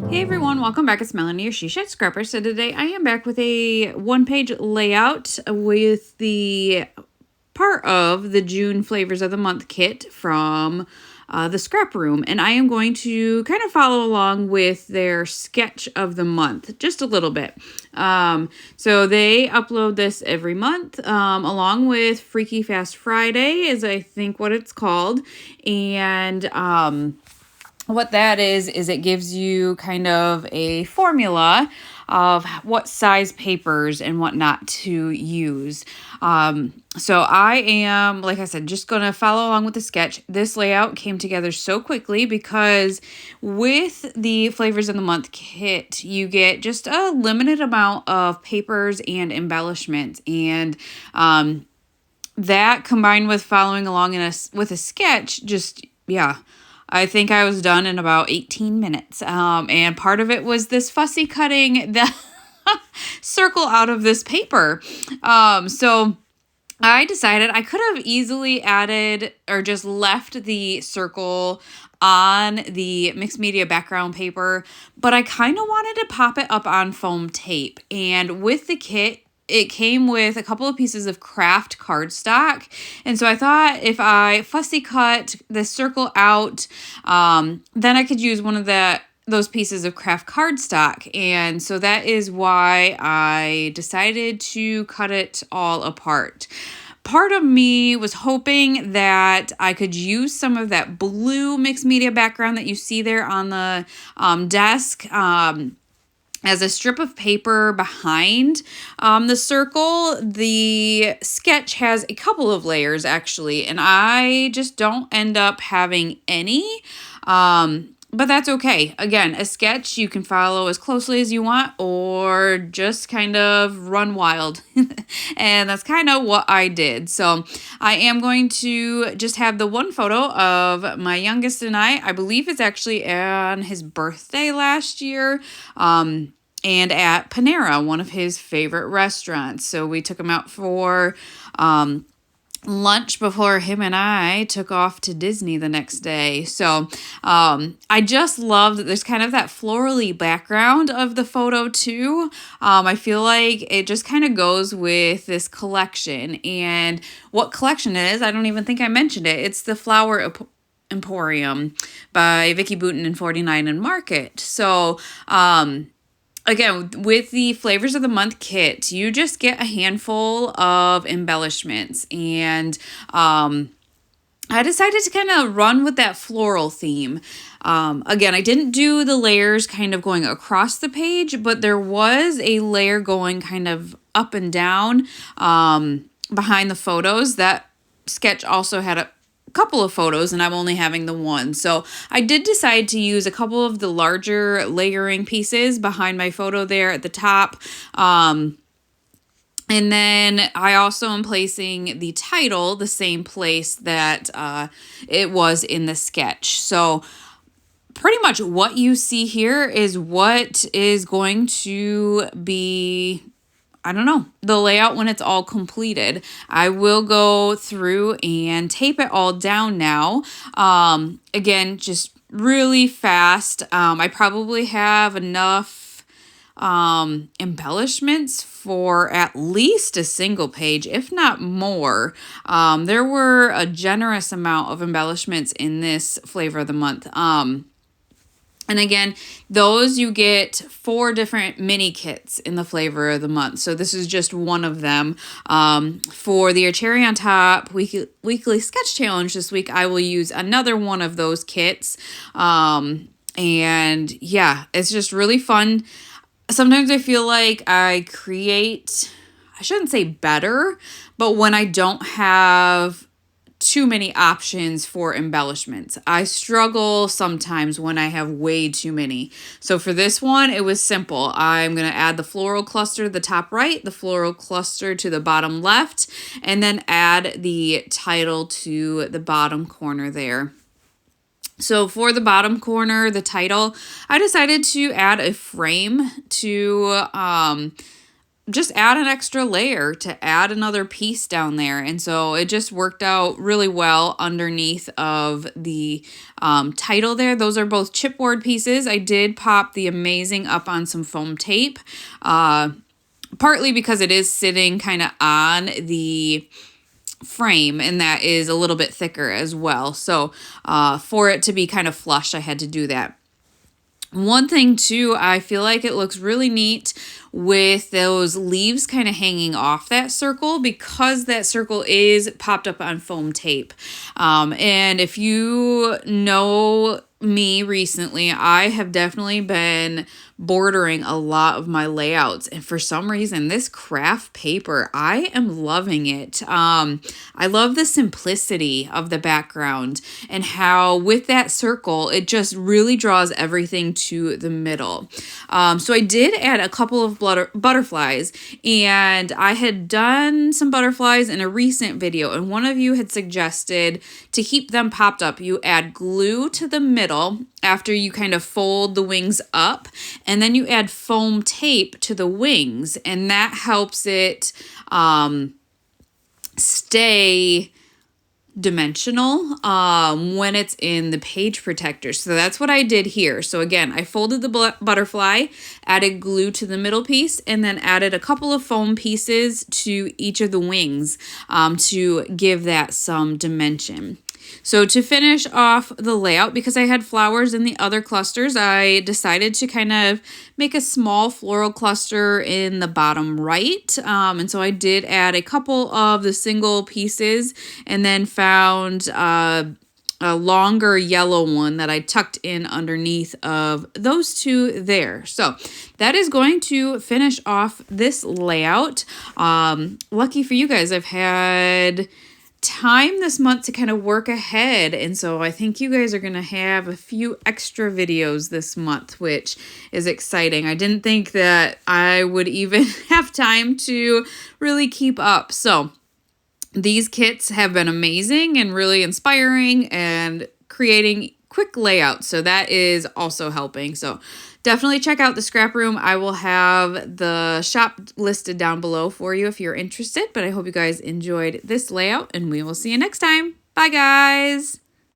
Hey everyone, welcome back. It's Melanie, your She Shed Scrapper. So today I am back with a one-page layout with the part of the June Flavors of the Month kit from the ScrapRoom. And I am going to kind of follow along with their sketch of the month, just a little bit. So they upload this every month, along with Freaky Fast Friday is I think what it's called. And what that is it gives you kind of a formula of what size papers and whatnot to use. So I am, like I said, just going to follow along with the sketch. This layout came together so quickly because with the Flavors of the Month kit, you get just a limited amount of papers and embellishments. And that combined with following along with a sketch, just, yeah. I think I was done in about 18 minutes. And part of it was this fussy cutting the circle out of this paper. So I decided I could have easily added or just left the circle on the mixed media background paper, but I kind of wanted to pop it up on foam tape. And with the kit, it came with a couple of pieces of craft cardstock. And so I thought if I fussy cut the circle out, then I could use one of those pieces of craft cardstock. And so that is why I decided to cut it all apart. Part of me was hoping that I could use some of that blue mixed media background that you see there on the desk, as a strip of paper behind the circle. The sketch has a couple of layers actually, and I just don't end up having any. But that's okay. Again, a sketch you can follow as closely as you want or just kind of run wild. And that's kind of what I did. So I am going to just have the one photo of my youngest and I believe it's actually on his birthday last year. And at Panera, one of his favorite restaurants. So we took him out for lunch before him and I took off to Disney the next day. So I just love that there's kind of that florally background of the photo too. I feel like it just kind of goes with this collection. And what collection it is, I don't even think I mentioned it. It's the Flower Emporium by Vicki Boutin and 49 and Market. So again, with the Flavors of the Month kit, you just get a handful of embellishments. And I decided to kind of run with that floral theme. Again, I didn't do the layers kind of going across the page, but there was a layer going kind of up and down behind the photos. That sketch also had a couple of photos and I'm only having the one. So I did decide to use a couple of the larger layering pieces behind my photo there at the top. And then I also am placing the title the same place that it was in the sketch. So pretty much what you see here is what is going to be, I don't know, the layout when it's all completed. I will go through and tape it all down now. Again, just really fast. I probably have enough embellishments for at least a single page, if not more. There were a generous amount of embellishments in this Flavor of the Month. And again, those you get 4 different mini kits in the Flavor of the Month. So this is just one of them. For the Your Cherry on Top weekly sketch challenge this week, I will use another one of those kits. And yeah, it's just really fun. Sometimes I feel like I create, I shouldn't say better, but when I don't have too many options for embellishments. I struggle sometimes when I have way too many. So for this one, it was simple. I'm going to add the floral cluster to the top right, the floral cluster to the bottom left, and then add the title to the bottom corner there. So for the bottom corner, the title, I decided to add a frame to just add an extra layer to add another piece down there. And so it just worked out really well underneath of the title there. Those are both chipboard pieces. I did pop the Amazing up on some foam tape, partly because it is sitting kind of on the frame, and that is a little bit thicker as well. So for it to be kind of flush, I had to do that. One thing too, I feel like it looks really neat with those leaves kind of hanging off that circle, because that circle is popped up on foam tape. And if you know me recently, I have definitely been bordering a lot of my layouts, and for some reason this craft paper, I am loving it. I love the simplicity of the background and how with that circle it just really draws everything to the middle. So I did add a couple of butterflies, and I had done some butterflies in a recent video, and one of you had suggested to keep them popped up, you add glue to the middle after you kind of fold the wings up, and then you add foam tape to the wings, and that helps it stay dimensional when it's in the page protector. So that's what I did here. So again, I folded the butterfly, added glue to the middle piece, and then added a couple of foam pieces to each of the wings to give that some dimension. So to finish off the layout, because I had flowers in the other clusters, I decided to kind of make a small floral cluster in the bottom right. And so I did add a couple of the single pieces, and then found a longer yellow one that I tucked in underneath of those two there. So that is going to finish off this layout. Lucky for you guys, I've had time this month to kind of work ahead, and so I think you guys are gonna have a few extra videos this month, which is exciting. I didn't think that I would even have time to really keep up. So these kits have been amazing and really inspiring and creating quick layouts, so that is also helping. So definitely check out the Scrap Room. I will have the shop listed down below for you if you're interested, but I hope you guys enjoyed this layout, and we will see you next time. Bye, guys.